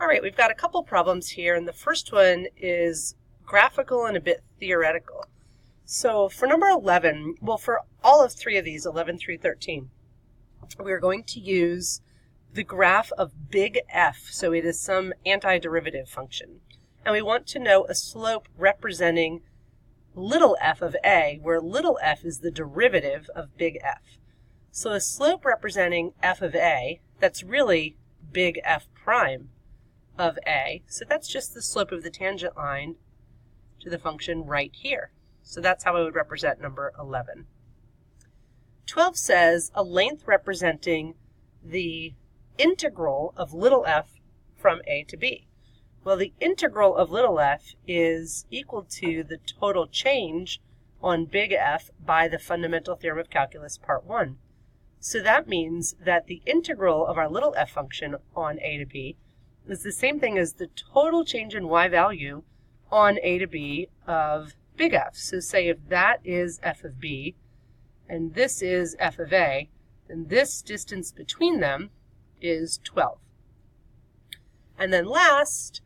All right, we've got a couple problems here, and the first one is graphical and a bit theoretical. So for number 11, well, for all of three of these, 11 through 13, we're going to use the graph of big F, so it is some antiderivative function. And we want to know a slope representing little f of a, where little f is the derivative of big F. So a slope representing f of a, that's really big F prime of a, so that's just the slope of the tangent line to the function right here. So that's how I would represent number 11. 12 says a length representing the integral of little f from a to b. Well, the integral of little f is equal to the total change on big F by the fundamental theorem of calculus part 1. So that means that the integral of our little f function on a to b is the same thing as the total change in y value on a to b of big F. So say if that is f of b and this is f of a, then this distance between them is 12. And then last,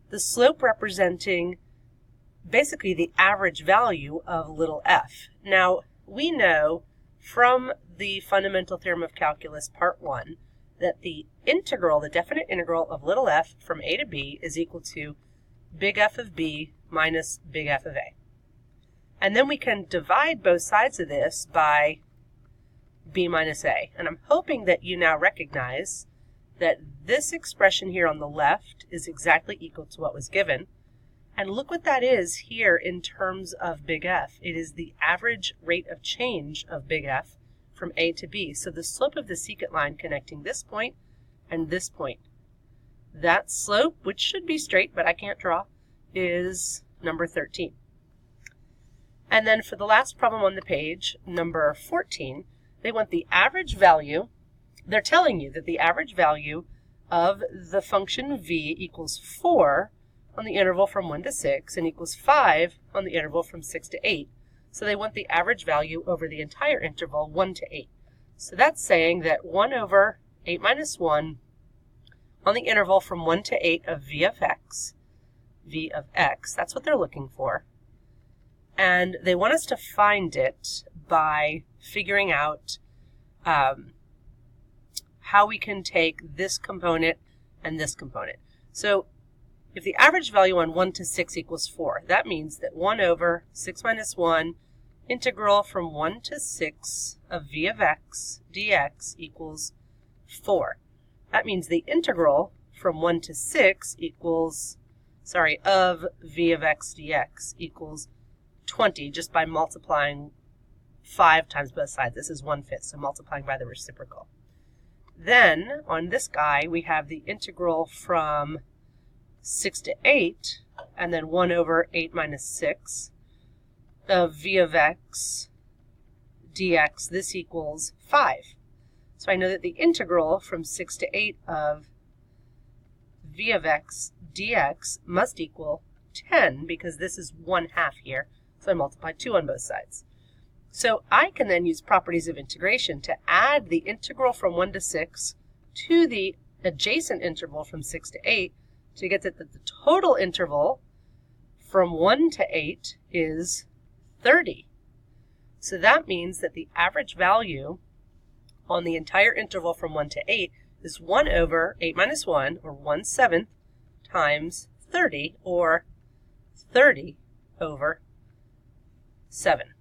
the slope representing basically the average value of little f. Now, we know from the fundamental theorem of calculus part 1 that the integral, the definite integral of little f from a to b is equal to big F of b minus big F of a. And then we can divide both sides of this by b minus a. And I'm hoping that you now recognize that this expression here on the left is exactly equal to what was given. And look what that is here in terms of big F. It is the average rate of change of big F from a to b. So the slope of the secant line connecting this point and this point. That slope, which should be straight, but I can't draw, is number 13. And then for the last problem on the page, number 14, they want the average value. They're telling you that the average value of the function v equals 4 on the interval from 1 to 6 and equals 5 on the interval from 6 to 8. So they want the average value over the entire interval 1 to 8. So that's saying that 1 over 8 minus 1 on the interval from 1 to 8 of v of x, that's what they're looking for. And they want us to find it by figuring out how we can take this component and this component. So if the average value on 1 to 6 equals 4, that means that 1 over 6 minus 1 integral from 1 to 6 of v of x dx equals 4. That means the integral from 1 to 6 equals, of v of x dx equals 20 just by multiplying 5 times both sides. This is 1/5, so multiplying by the reciprocal. Then on this guy, we have the integral from 6 to 8, and then 1 over 8 minus 6 of v of x dx. This equals 5. So I know that the integral from 6 to 8 of v of x dx must equal 10, because this is 1/2 here. So I multiply 2 on both sides. So I can then use properties of integration to add the integral from 1 to 6 to the adjacent interval from 6 to 8 to get that the total interval from 1 to 8 is 30. So that means that the average value on the entire interval from 1 to 8 is 1 over 8 minus 1, or 1/7, times 30, or 30 over 7.